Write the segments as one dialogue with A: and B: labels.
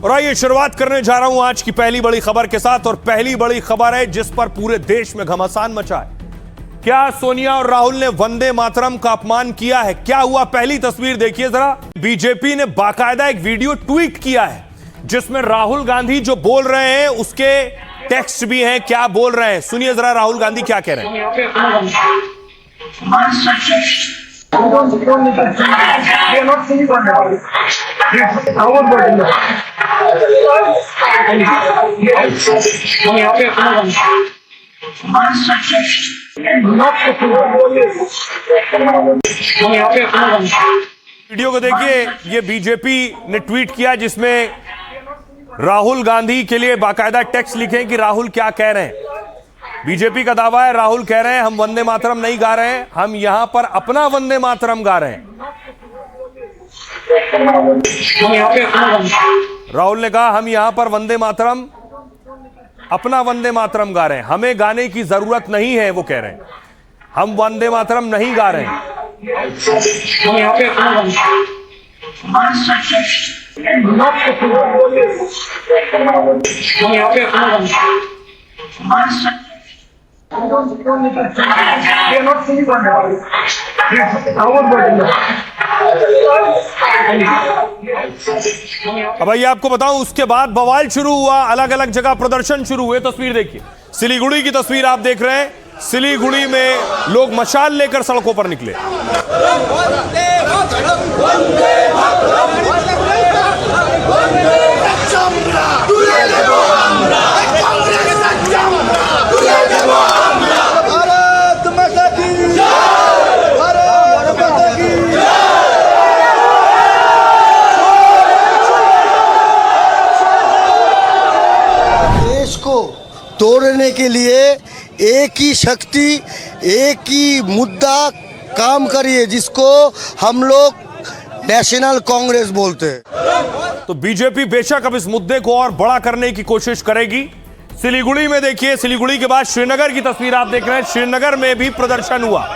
A: और आइए शुरुआत करने जा रहा हूं आज की पहली बड़ी खबर के साथ। और पहली बड़ी खबर है जिस पर पूरे देश में घमासान मचा है। क्या सोनिया और राहुल ने वंदे मातरम का अपमान किया है? क्या हुआ? पहली तस्वीर देखिए जरा। बीजेपी ने बाकायदा एक वीडियो ट्वीट किया है जिसमें राहुल गांधी जो बोल रहे हैं उसके टेक्स्ट भी हैं। क्या बोल रहे हैं सुनिए जरा, राहुल गांधी क्या कह रहे हैं। वीडियो को देखिए, ये बीजेपी ने ट्वीट किया जिसमें राहुल गांधी के लिए बाकायदा टेक्स्ट लिखे कि राहुल क्या कह रहे हैं। बीजेपी का दावा है, राहुल कह रहे हैं हम वंदे मातरम नहीं गा रहे हैं, हम यहां पर अपना वंदे मातरम गा रहे हैं। राहुल ने कहा हम यहां पर वंदे मातरम, अपना वंदे मातरम गा रहे हैं, हमें गाने की जरूरत नहीं है। वो कह रहे हैं हम वंदे मातरम नहीं गा रहे हैं। अब आइए आपको बताऊं, उसके बाद बवाल शुरू हुआ, अलग अलग जगह प्रदर्शन शुरू हुए। तस्वीर देखिए, सिलीगुड़ी की तस्वीर आप देख रहे हैं। सिलीगुड़ी में लोग मशाल लेकर सड़कों पर निकले।
B: देश को तोड़ने के लिए एक ही शक्ति, एक ही मुद्दा काम करिए जिसको हम लोग नेशनल कांग्रेस बोलते हैं।
A: तो बीजेपी बेशक अब इस मुद्दे को और बड़ा करने की कोशिश करेगी। सिलीगुड़ी में देखिए, सिलीगुड़ी के बाद श्रीनगर की तस्वीर आप देख रहे हैं। श्रीनगर में भी प्रदर्शन हुआ।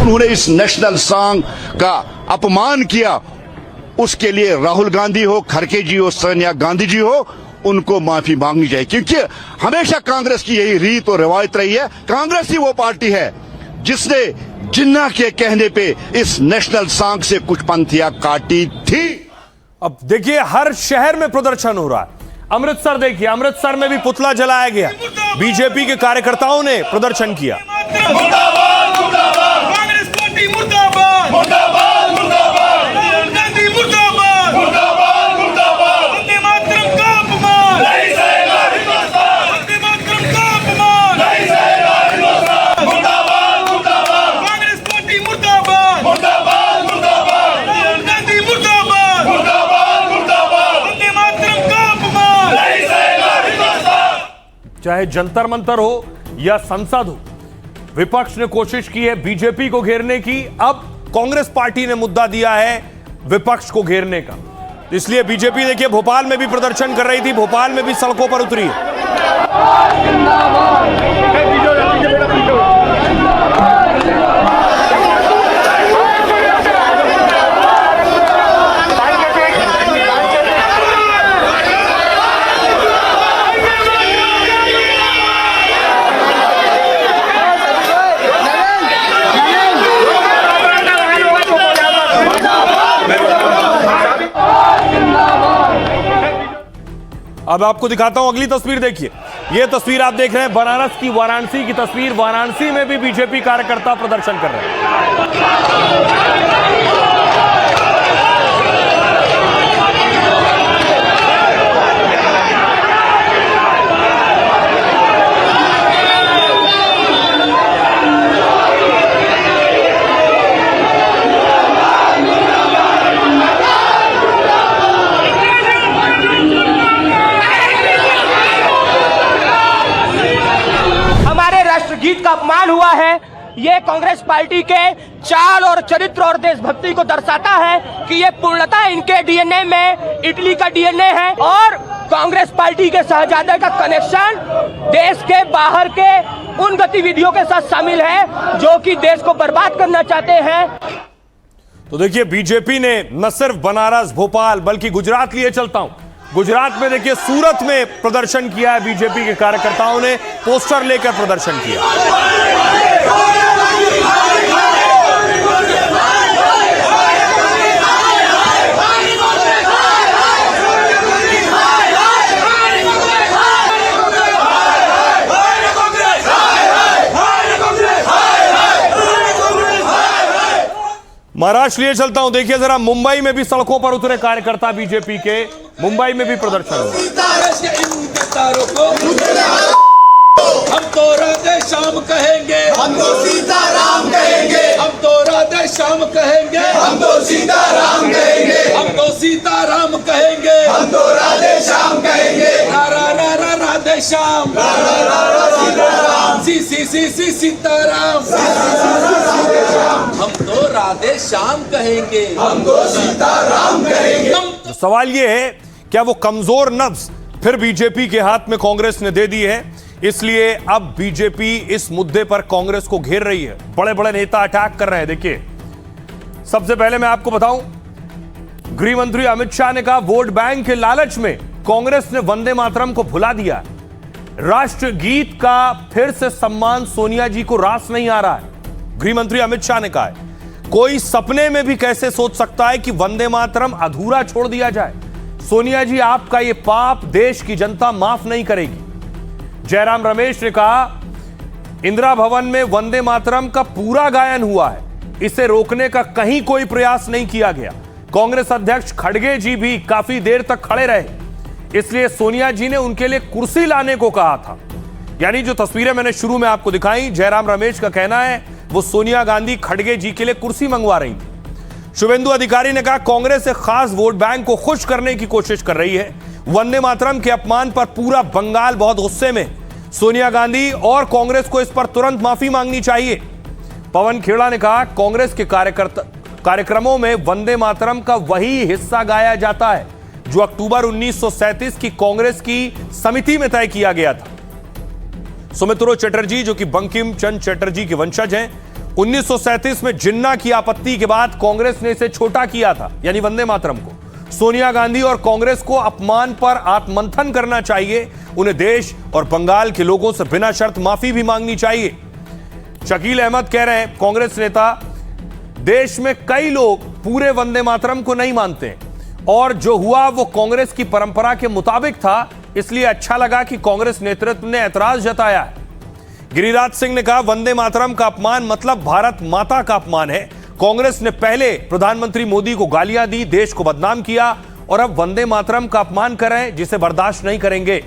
C: उन्होंने इस नेशनल सॉन्ग का अपमान किया, उसके लिए राहुल गांधी हो, खड़गे जी हो, सोनिया गांधी जी हो, उनको माफी मांगनी चाहिए। क्योंकि हमेशा कांग्रेस की यही रीत और रिवायत रही है। कांग्रेस ही वो पार्टी है जिसने जिन्ना के कहने पे इस नेशनल सॉन्ग से कुछ पंथियां काटी थी।
A: अब देखिए हर शहर में प्रदर्शन हो रहा है। अमृतसर देखिए, अमृतसर में भी पुतला जलाया गया। बीजेपी के कार्यकर्ताओं ने प्रदर्शन किया। चाहे जंतर मंतर हो या संसद हो, विपक्ष ने कोशिश की है बीजेपी को घेरने की। अब कांग्रेस पार्टी ने मुद्दा दिया है विपक्ष को घेरने का। इसलिए बीजेपी देखिए भोपाल में भी प्रदर्शन कर रही थी, भोपाल में भी सड़कों पर उतरी है। अब आपको दिखाता हूं अगली तस्वीर देखिए। यह तस्वीर आप देख रहे हैं बनारस की, वाराणसी की तस्वीर। वाराणसी में भी बीजेपी कार्यकर्ता प्रदर्शन कर रहे हैं।
D: गीत का अपमान हुआ है। ये कांग्रेस पार्टी के चाल और चरित्र और देशभक्ति को दर्शाता है कि ये पूर्णतः इनके डीएनए में इटली का डीएनए है और कांग्रेस पार्टी के शहजादे का कनेक्शन देश के बाहर के उन गतिविधियों के साथ शामिल है जो कि देश को बर्बाद करना चाहते हैं।
A: तो देखिए, बीजेपी ने न सिर्फ बनारस, भोपाल, बल्कि गुजरात लिए चलता हूं। गुजरात में देखिए, सूरत में प्रदर्शन किया है बीजेपी के कार्यकर्ताओं ने, पोस्टर लेकर प्रदर्शन किया। महाराष्ट्र लिए चलता हूं। देखिए जरा, मुंबई में भी सड़कों पर उतरे कार्यकर्ता बीजेपी के, मुंबई में भी प्रदर्शन हुआ।
E: हम तो राधे श्याम कहेंगे,
F: हम तो सीताराम कहेंगे,
E: हम तो राधे श्याम कहेंगे,
F: हम तो सीताराम कहेंगे,
E: हम तो सीताराम कहेंगे,
F: हम तो राधे श्याम कहेंगे,
E: रा रा रा रा राधे श्याम,
F: रा रा रा रा सीताराम,
E: सी सी सी सी सीताराम, हम तो राधे श्याम कहेंगे,
F: हम तो सीताराम कहेंगे।
A: तो सवाल यह है, क्या वो कमजोर नब्ज फिर बीजेपी के हाथ में कांग्रेस ने दे दी है? इसलिए अब बीजेपी इस मुद्दे पर कांग्रेस को घेर रही है। बड़े बड़े नेता अटैक कर रहे हैं। देखिए, सबसे पहले मैं आपको बताऊं, गृह मंत्री अमित शाह ने कहा वोट बैंक के लालच में कांग्रेस ने वंदे मातरम को भुला दिया। राष्ट्रगीत का फिर से सम्मान सोनिया जी को रास नहीं आ रहा है। गृह मंत्री अमित शाह ने कहा है, कोई सपने में भी कैसे सोच सकता है कि वंदे मातरम अधूरा छोड़ दिया जाए। सोनिया जी, आपका यह पाप देश की जनता माफ नहीं करेगी। जयराम रमेश ने कहा, इंदिरा भवन में वंदे मातरम का पूरा गायन हुआ है, इसे रोकने का कहीं कोई प्रयास नहीं किया गया। कांग्रेस अध्यक्ष खड़गे जी भी काफी देर तक खड़े रहे, इसलिए सोनिया जी ने उनके लिए कुर्सी लाने को कहा था। यानी जो तस्वीरें मैंने शुरू में आपको दिखाई, जयराम रमेश का कहना है वो सोनिया गांधी खड़गे जी के लिए कुर्सी मंगवा रही थी। शुभेंदु अधिकारी ने कहा, कांग्रेस एक खास वोट बैंक को खुश करने की कोशिश कर रही है। वंदे मातरम के अपमान पर पूरा बंगाल बहुत गुस्से में। सोनिया गांधी और कांग्रेस को इस पर तुरंत माफी मांगनी चाहिए। पवन खेड़ा ने कहा, कांग्रेस के कार्यक्रमों में वंदे मातरम का वही हिस्सा गाया जाता है जो अक्टूबर 1937 की कांग्रेस की समिति में तय किया गया था। सुमित्रो चटर्जी, जो कि बंकिम चंद्र चटर्जी के वंशज हैं, 1937 में जिन्ना की आपत्ति के बाद कांग्रेस ने इसे छोटा किया था, यानी वंदे मातरम को। सोनिया गांधी और कांग्रेस को अपमान पर आत्ममंथन करना चाहिए। उन्हें देश और बंगाल के लोगों से बिना शर्त माफी भी मांगनी चाहिए। शकील अहमद कह रहे हैं, कांग्रेस नेता, देश में कई लोग पूरे वंदे मातरम को नहीं मानते और जो हुआ वो कांग्रेस की परंपरा के मुताबिक था, इसलिए अच्छा लगा कि कांग्रेस नेतृत्व ने ऐतराज जताया है। गिरिराज सिंह ने कहा, वंदे मातरम का अपमान मतलब भारत माता का अपमान है। कांग्रेस ने पहले प्रधानमंत्री मोदी को गालियां दी, देश को बदनाम किया और अब वंदे मातरम का अपमान कर रहे हैं, जिसे बर्दाश्त नहीं करेंगे।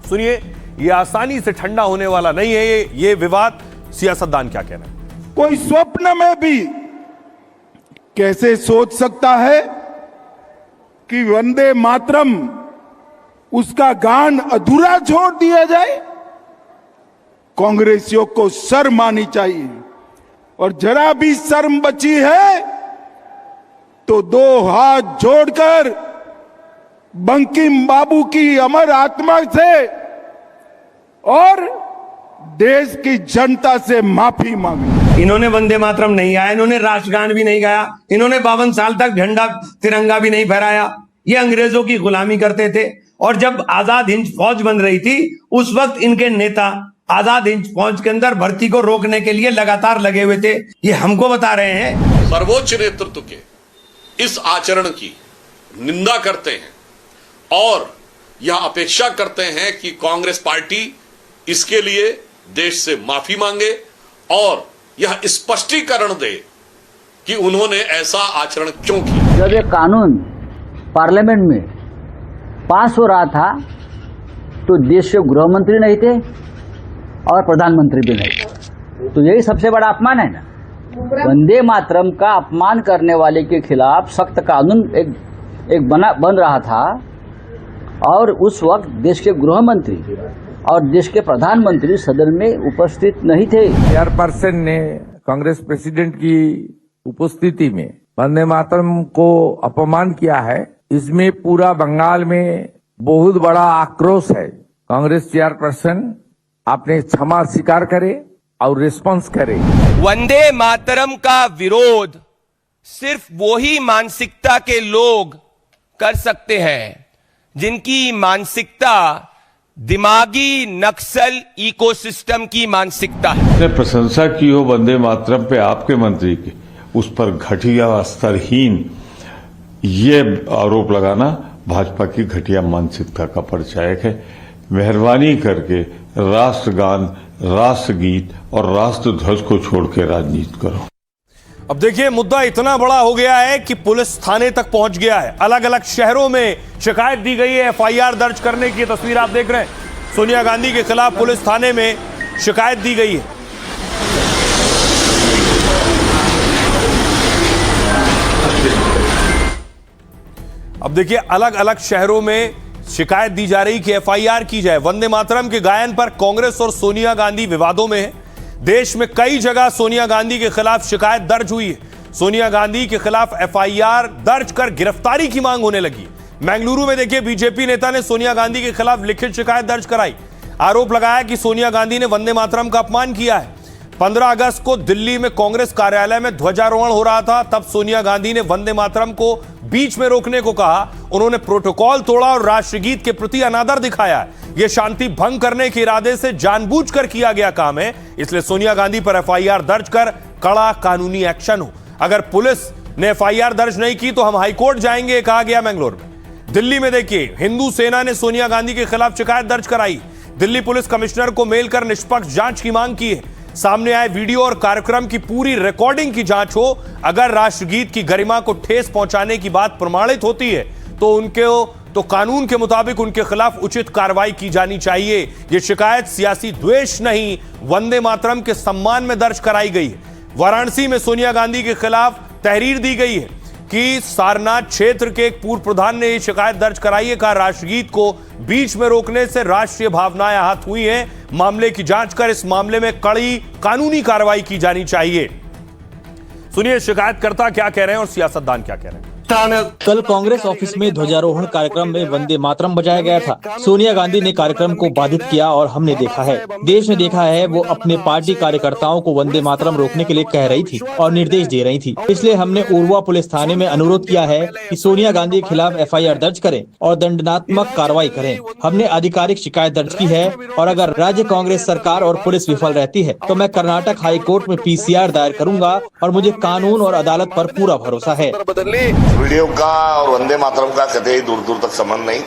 A: सुनिए, यह आसानी से ठंडा होने वाला नहीं है ये विवाद। सियासतदान क्या कहना है?
G: कोई स्वप्न में भी कैसे सोच सकता है कि वंदे मातरम उसका गान अधूरा छोड़ दिया जाए? कांग्रेसियों को शर्म आनी चाहिए, और जरा भी शर्म बची है तो दो हाथ जोड़कर बंकिम बाबू की अमर आत्मा से और देश की जनता से माफी मांगी।
H: इन्होंने वंदे मातरम नहीं गाया, इन्होंने राष्ट्रगान भी नहीं गाया, इन्होंने 52 साल तक झंडा तिरंगा भी नहीं फहराया। ये अंग्रेजों की गुलामी करते थे और जब आजाद हिंद फौज बन रही थी उस वक्त इनके नेता आजाद हिंद फौज के अंदर भर्ती को रोकने के लिए लगातार लगे हुए थे। ये हमको बता रहे हैं।
I: सर्वोच्च नेतृत्व के इस आचरण की निंदा करते हैं और यह अपेक्षा करते हैं कि कांग्रेस पार्टी इसके लिए देश से माफी मांगे और यह स्पष्टीकरण दे कि उन्होंने ऐसा आचरण क्यों किया।
J: जब ये कानून पार्लियामेंट में पास हो रहा था तो देश के गृह मंत्री नहीं थे और प्रधानमंत्री भी नहीं थे, तो यही सबसे बड़ा अपमान है ना। वंदे मातरम का अपमान करने वाले के खिलाफ सख्त कानून एक बन रहा था और उस वक्त देश के गृह मंत्री और देश के प्रधानमंत्री सदन में उपस्थित नहीं थे।
K: चेयरपर्सन ने कांग्रेस प्रेसिडेंट की उपस्थिति में वंदे मातरम को अपमान किया है, इसमें पूरा बंगाल में बहुत बड़ा आक्रोश है। कांग्रेस चेयरपर्सन आपने क्षमा स्वीकार करे और रिस्पांस करे।
D: वंदे मातरम का विरोध सिर्फ वही मानसिकता के लोग कर सकते हैं जिनकी मानसिकता दिमागी नक्सल इकोसिस्टम की मानसिकता है।
L: ने प्रशंसा की हो वंदे मातरम पे आपके मंत्री की, उस पर घटिया स्तरहीन ये आरोप लगाना भाजपा की घटिया मानसिकता का परिचायक है। मेहरबानी करके राष्ट्रगान, राष्ट्रगीत और राष्ट्रध्वज को छोड़ के राजनीति करो।
A: अब देखिए, मुद्दा इतना बड़ा हो गया है कि पुलिस थाने तक पहुंच गया है। अलग अलग शहरों में शिकायत दी गई है, एफआईआर दर्ज करने की तस्वीर आप देख रहे हैं। सोनिया गांधी के खिलाफ पुलिस थाने में शिकायत दी गई है। अब देखिए, अलग अलग शहरों में शिकायत दी जा रही कि एफआईआर की जाए। वंदे मातरम के गायन पर कांग्रेस और सोनिया गांधी विवादों में है। देश में कई जगह सोनिया गांधी के खिलाफ शिकायत दर्ज हुई है। सोनिया गांधी के खिलाफ एफआईआर दर्ज कर गिरफ्तारी की मांग होने लगी। बेंगलुरु में देखिए, बीजेपी नेता ने सोनिया गांधी के खिलाफ लिखित शिकायत दर्ज कराई। आरोप लगाया कि सोनिया गांधी ने वंदे मातरम का अपमान किया है। 15 अगस्त को दिल्ली में कांग्रेस कार्यालय में ध्वजारोहण हो रहा था, तब सोनिया गांधी ने वंदे मातरम को बीच में रोकने को कहा। उन्होंने प्रोटोकॉल तोड़ा और राष्ट्रगीत के प्रति अनादर दिखाया। यह शांति भंग करने के इरादे से जानबूझकर किया गया काम है, इसलिए सोनिया गांधी पर एफआईआर दर्ज कर कड़ा कानूनी एक्शन हो। अगर पुलिस ने एफआईआर दर्ज नहीं की तो हम हाईकोर्ट जाएंगे, कहा गया बेंगलोर में। दिल्ली में देखिए, हिंदू सेना ने सोनिया गांधी के खिलाफ शिकायत दर्ज कराई। दिल्ली पुलिस कमिश्नर को मेल कर निष्पक्ष जांच की मांग की है। सामने आए वीडियो और कार्यक्रम की पूरी रिकॉर्डिंग की जांच हो। अगर राष्ट्रगीत की गरिमा को ठेस पहुंचाने की बात प्रमाणित होती है तो कानून के मुताबिक उनके खिलाफ उचित कार्रवाई की जानी चाहिए। यह शिकायत सियासी द्वेष नहीं, वंदे मातरम के सम्मान में दर्ज कराई गई है। वाराणसी में सोनिया गांधी के खिलाफ तहरीर दी गई है कि सारनाथ क्षेत्र के एक पूर्व प्रधान ने यह शिकायत दर्ज कराई है। कहा, राष्ट्रगीत को बीच में रोकने से राष्ट्रीय भावनाएं आहत हुई हैं। मामले की जांच कर इस मामले में कड़ी कानूनी कार्रवाई की जानी चाहिए। सुनिए शिकायतकर्ता क्या कह रहे हैं और सियासतदान क्या कह रहे हैं।
M: कल कांग्रेस ऑफिस में ध्वजारोहण कार्यक्रम में वंदे मातरम बजाया गया था। सोनिया गांधी ने कार्यक्रम को बाधित किया और हमने देखा है, देश ने देखा है, वो अपने पार्टी कार्यकर्ताओं को वंदे मातरम रोकने के लिए कह रही थी और निर्देश दे रही थी। इसलिए हमने उर्वा पुलिस थाने में अनुरोध किया है कि सोनिया गांधी के खिलाफ एफआईआर दर्ज करें और दंडात्मक कार्रवाई करें। हमने आधिकारिक शिकायत दर्ज की है और अगर राज्य कांग्रेस सरकार और पुलिस विफल रहती है तो मैं कर्नाटक हाई कोर्ट में पीसीआर दायर करूंगा और मुझे कानून और अदालत पर पूरा भरोसा है।
C: वीडियो का और वंदे मातरम का कतई दूर दूर तक संबंध नहीं।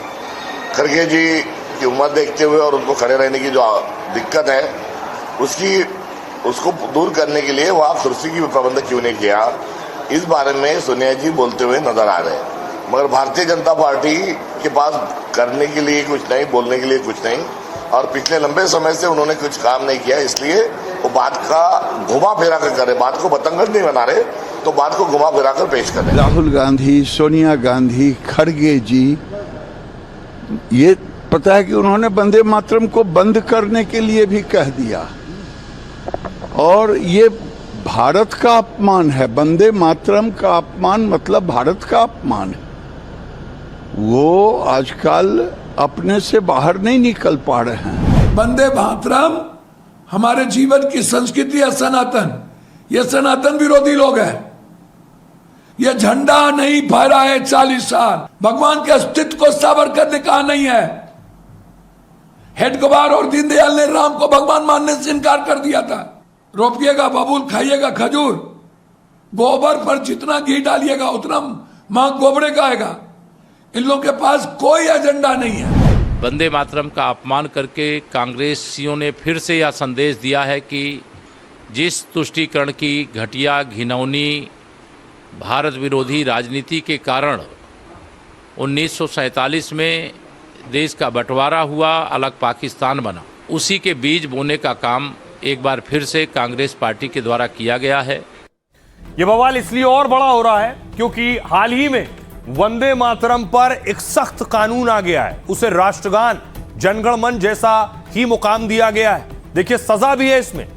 C: खड़गे जी की उम्र देखते हुए और उनको खड़े रहने की जो दिक्कत है उसको दूर करने के लिए वहाँ कुर्सी की प्रबंध क्यों नहीं किया, इस बारे में सोनिया जी बोलते हुए नजर आ रहे हैं। मगर भारतीय जनता पार्टी के पास करने के लिए कुछ नहीं, बोलने के लिए कुछ नहीं, और पिछले लंबे समय से उन्होंने कुछ काम नहीं किया, इसलिए वो बात का घुमा फिरा कर करे, बात को बतंगड़ नहीं बना रहे, तो बात को घुमा फिरा कर पेश कर रहे।
G: राहुल गांधी, सोनिया गांधी, खड़गे जी, ये पता है कि उन्होंने वंदे मातरम को बंद करने के लिए भी कह दिया और ये भारत का अपमान है। वंदे मातरम का अपमान मतलब भारत का अपमान है। वो आजकल अपने से बाहर नहीं निकल पा रहे हैं।
E: वंदे मातरम हमारे जीवन की संस्कृति है, सनातन। ये सनातन विरोधी लोग हैं। ये झंडा नहीं फहरा है 40 साल। भगवान के अस्तित्व को सावरकर ने कहा नहीं है। हेडगेवार और दीनदयाल ने राम को भगवान मानने से इनकार कर दिया था। रोपिएगा बबूल, खाइएगा खजूर, गोबर पर जितना घी डालिएगा उतना मां गोबरे का आएगा। इन लोगों के पास कोई एजेंडा नहीं है।
N: वंदे मातरम का अपमान करके कांग्रेसियों ने फिर से यह संदेश दिया है कि जिस तुष्टीकरण की घटिया, घिनौनी, भारत विरोधी राजनीति के कारण 1947 में देश का बंटवारा हुआ, अलग पाकिस्तान बना, उसी के बीज बोने का काम एक बार फिर से कांग्रेस पार्टी के द्वारा किया गया है।
A: यह बवाल इसलिए और बड़ा हो रहा है क्योंकि हाल ही में वंदे मातरम पर एक सख्त कानून आ गया है। उसे राष्ट्रगान, जनगण मन जैसा ही मुकाम दिया गया है। देखिए, सजा भी है इसमें।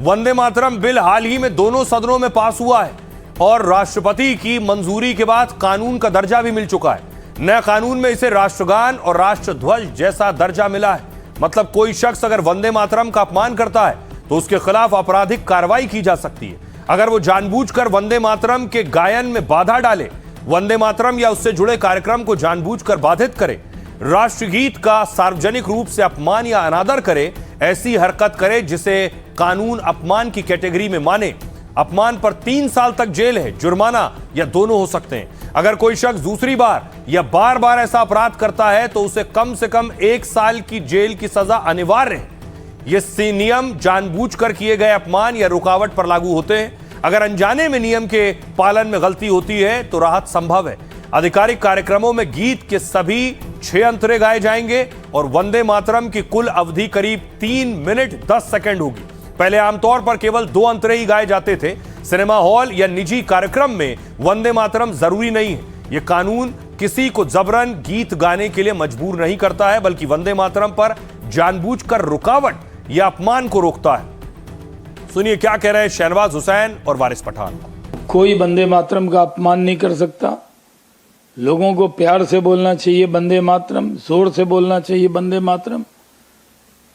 A: वंदे मातरम बिल हाल ही में दोनों सदनों में पास हुआ है और राष्ट्रपति की मंजूरी के बाद कानून का दर्जा भी मिल चुका है। नए कानून में इसे राष्ट्रगान और राष्ट्रध्वज जैसा दर्जा मिला है। मतलब कोई शख्स अगर वंदे मातरम का अपमान करता है तो उसके खिलाफ आपराधिक कार्रवाई की जा सकती है। अगर वो जानबूझकर वंदे मातरम के गायन में बाधा डाले, वंदे मातरम या उससे जुड़े कार्यक्रम को जानबूझकर बाधित करे, राष्ट्रगीत का सार्वजनिक रूप से अपमान या अनादर करे, ऐसी हरकत करे जिसे कानून अपमान की कैटेगरी में माने, अपमान पर 3 साल तक जेल है, जुर्माना या दोनों हो सकते हैं। अगर कोई शख्स दूसरी बार या बार बार ऐसा अपराध करता है तो उसे कम से कम 1 साल की जेल की सजा अनिवार्य है। ये नियम जानबूझकर किए गए अपमान या रुकावट पर लागू होते हैं। अगर अनजाने में नियम के पालन में गलती होती है तो राहत संभव है। आधिकारिक कार्यक्रमों में गीत के सभी 6 अंतरे गाए जाएंगे और वंदे मातरम की कुल अवधि करीब 3 मिनट 10 सेकंड होगी। पहले आमतौर पर केवल 2 अंतरे ही गाए जाते थे। सिनेमा हॉल या निजी कार्यक्रम में वंदे मातरम जरूरी नहीं है। यह कानून किसी को जबरन गीत गाने के लिए मजबूर नहीं करता है, बल्कि वंदे मातरम पर जानबूझकर रुकावट या अपमान को रोकता है। सुनिए क्या कह रहे हैं शहनवाज हुसैन और वारिस पठान।
E: कोई वंदे मातरम का अपमान नहीं कर सकता। लोगों को प्यार से बोलना चाहिए वंदे मातरम, जोर से बोलना चाहिए वंदे मातरम,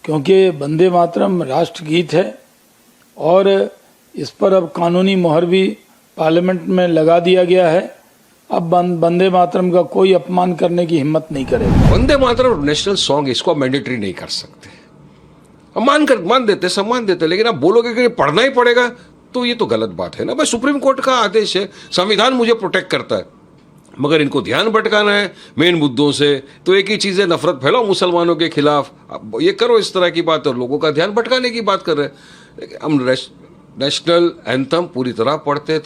E: क्योंकि वंदे मातरम राष्ट्रगीत है और इस पर अब कानूनी मोहर भी पार्लियामेंट में लगा दिया गया है। अब वंदे मातरम का कोई अपमान करने की हिम्मत नहीं करेगा।
O: वंदे मातरम नेशनल सॉन्ग, इसको मैंडेटरी नहीं कर सकते। मान देते, सम्मान देते, लेकिन आप बोलोगे कि पढ़ना ही पड़ेगा तो ये तो गलत बात है ना। भाई सुप्रीम कोर्ट का आदेश है, संविधान मुझे प्रोटेक्ट करता है, मगर इनको ध्यान भटकाना है मेन मुद्दों से तो एक ही चीज़ है, नफरत फैलाओ मुसलमानों के खिलाफ, अब ये करो इस तरह की बात और लोगों का ध्यान भटकाने की बात कर रहे हैं। हम नेशनल एंथम पूरी तरह पढ़ते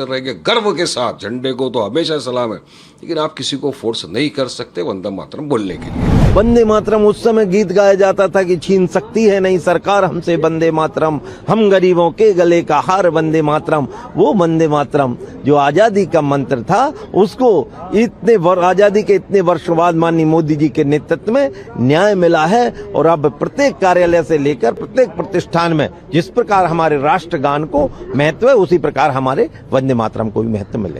O: रहेंगे गर्व के साथ, झंडे को तो हमेशा सलाम है, लेकिन आप किसी को फोर्स नहीं कर सकते वंदे मातरम बोलने के लिए।
P: वंदे मातरम उस समय गीत गाया जाता था कि छीन सकती है नहीं सरकार हमसे वंदे मातरम, हम गरीबों के गले का हार वंदे मातरम। वो वंदे मातरम जो आजादी का मंत्र था, उसको आजादी के इतने वर्षों बाद माननीय मोदी जी के नेतृत्व में न्याय मिला है और अब प्रत्येक कार्यालय से लेकर प्रत्येक प्रतिष्ठान में जिस प्रकार हमारे राष्ट्रगान को महत्व है, उसी प्रकार हमारे वंदे मातरम को भी महत्व मिले।